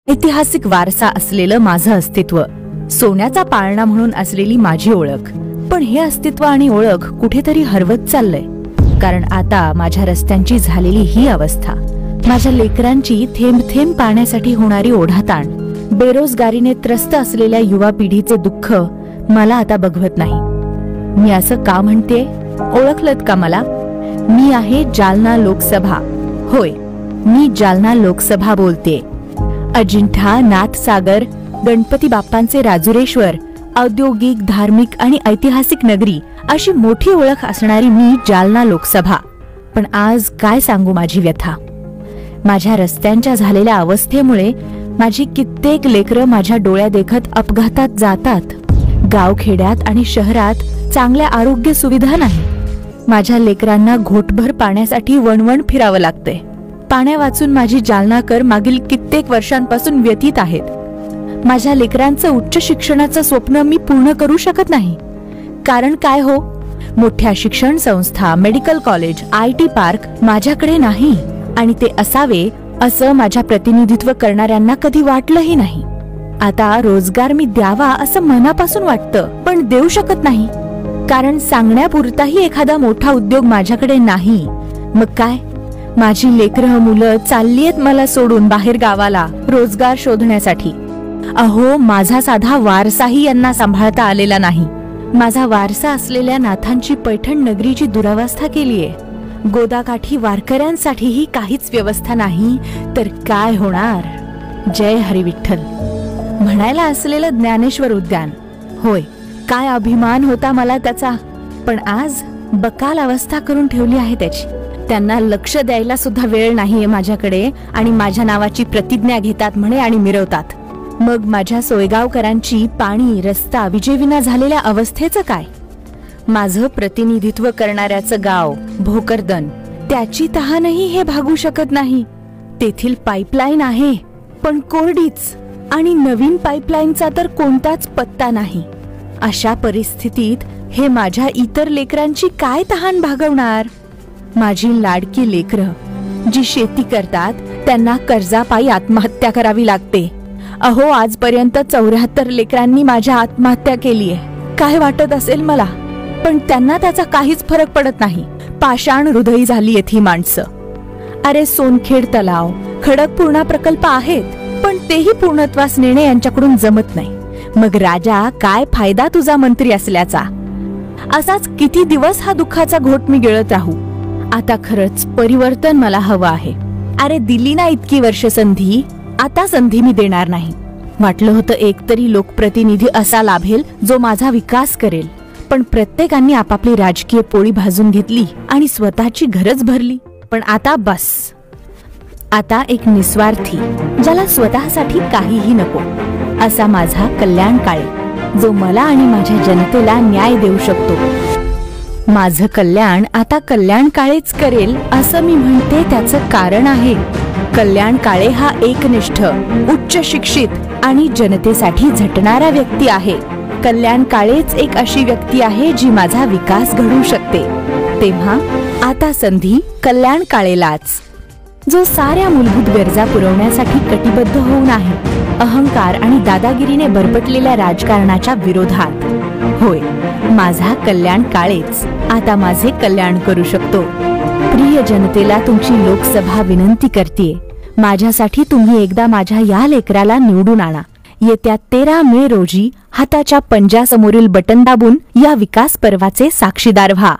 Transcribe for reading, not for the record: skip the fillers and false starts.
ऐतिहासिक वारसा असलेलं माझं अस्तित्व, सोन्याचा पाळणा म्हणून असलेली माझी ओळख. पण हे अस्तित्व आणि ओळख कुठेतरी हरवत चाललंय. कारण आता माझ्या रस्त्यांची झालेली ही अवस्था, माझ्या लेकरांची थेंब थेंब पाण्यासाठी होणारी ओढाताण, बेरोजगारीने त्रस्त असलेल्या युवा पिढीचे दुःख मला आता बघवत नाही. मी असं का म्हणते? ओळखलत का मला? मी आहे जालना लोकसभा. होय, मी जालना लोकसभा बोलते. अजिंठा, नाथसागर, गणपती बाप्पांचे राजुरेश्वर, औद्योगिक, धार्मिक आणि ऐतिहासिक नगरी अशी मोठी ओळख असणारी मी जालना लोकसभा. पण आज काय सांगू माझी व्यथा. माझ्या रस्त्यांच्या झालेल्या अवस्थेमुळे माझी कित्येक लेकरं माझ्या डोळ्या देखत अपघातात जातात. गावखेड्यात आणि शहरात चांगल्या आरोग्य सुविधा नाही. माझ्या लेकरांना घोटभर पाण्यासाठी वणवण फिरावं लागतंय. पाण्या वाचून माझी जालनाकर मागील कित्येक वर्षांपासून व्यथित आहेत. माझ्या लेकरांचं उच्च शिक्षणाचं स्वप्न मी पूर्ण करू शकत नाही. कारण काय हो, मोठ्या शिक्षण संस्था, मेडिकल कॉलेज, IT पार्क माझ्याकडे नाही. आणि ते असावे असं माझ्या प्रतिनिधित्व करणाऱ्यांना कधी वाटलंही नाही. आता रोजगार मी द्यावा असं मनापासून वाटतं, पण देऊ शकत नाही. कारण सांगण्यापुरताही एखादा मोठा उद्योग माझ्याकडे नाही. मग काय, माझी लेकरं मुलं चाललीयत मला सोडून बाहेर गावाला रोजगार शोधण्यासाठी. अहो, माझा साधा वारसाही यांना सांभाळता आलेला नाही. माझा वारसा असलेल्या नाथांची पैठण नगरीची दुरावस्था केलीये. गोदाकाठी वारकऱ्यांसाठीही काहीच व्यवस्था नाही तर काय होणार. जय हरी विठ्ठल म्हणायला असलेलं ज्ञानेश्वर उद्यान, होय, काय अभिमान होता मला त्याचा. पण आज बकाल अवस्था करून ठेवली आहे त्याची. त्यांना लक्ष द्यायला सुद्धा वेळ नाहीये माझ्याकडे. आणि माझ्या नावाची प्रतिज्ञा घेतात म्हणे आणि मिरवतात. मग माझ्या सोयगावकरांची पाणी, रस्ता, विजेविना झालेल्या अवस्थेचं काय? माझं प्रतिनिधित्व करणाऱ्याचं गाव भोकरदन, त्याची तहानही हे भागू शकत नाही. तेथील पाईपलाईन आहे पण कोरडीच, आणि नवीन पाईपलाईनचा तर कोणताच पत्ता नाही. अशा परिस्थितीत हे माझ्या इतर लेकरांची काय तहान भागवणार? माझी लाडकी लेकरं जी शेती करतात त्यांना कर्जापायी आत्महत्या करावी लागते. अहो, आजपर्यंत 74 लेकरांनी माझ्या आत्महत्या केलीये. काय वाटत असेल मला, पण त्यांना त्याचा काहीच फरक पडत नाही. पाषाण हृदयी झालीयत ही माणसं. अरे, सोनखेड तलाव, खडकपूर्णा प्रकल्प आहेत, पण तेही पूर्णत्वास नेणे यांच्याकडून जमत नाही. मग राजा, काय फायदा तुझा मंत्री असल्याचा? असाच किती दिवस हा दुःखाचा घोट मी गिळत राहू? आता खरंच परिवर्तन मला हवं आहे. अरे, दिली ना इतकी वर्ष संधी, आता संधी मी देणार नाही. वाटलं होतं एकतरी लोकप्रतिनिधी असा लाभेल जो माझा विकास करेल. पण प्रत्येकांनी आपापली राजकीय पोळी भाजून घेतली आणि स्वतःची घरच भरली. पण आता बस. आता एक निस्वार्थी, ज्याला स्वतःसाठी काहीही नको, असा माझा कल्याण काळे, जो मला आणि माझ्या जनतेला न्याय देऊ शकतो. माझं कल्याण आता कल्याण काळेच करेल असं मी म्हणते. त्याचं कारण आहे, कल्याण काळे हा एकनिष्ठ, उच्च शिक्षित आणि जनतेसाठी झटणारा व्यक्ती आहे. कल्याण काळेच एक अशी व्यक्ती आहे जी माझा विकास घडवू शकते. तेव्हा आता संधी कल्याण काळेलाच, जो साऱ्या मूलभूत गरजा पुरवण्यासाठी कटिबद्ध होऊन आहे. अहंकार आणि दादागिरीने बरपटलेल्या राजकारणाच्या विरोधात. होय, माझा कल्याण काळेच आता माझे कल्याण करू शकतो. प्रिय जनतेला तुमची लोकसभा विनंती करतेय, माझ्यासाठी तुम्ही एकदा माझ्या या लेकराला निवडून आणा. येत्या 13 मे रोजी हाताच्या पंजासमोरील बटन दाबून या विकास पर्वाचे साक्षीदार व्हा.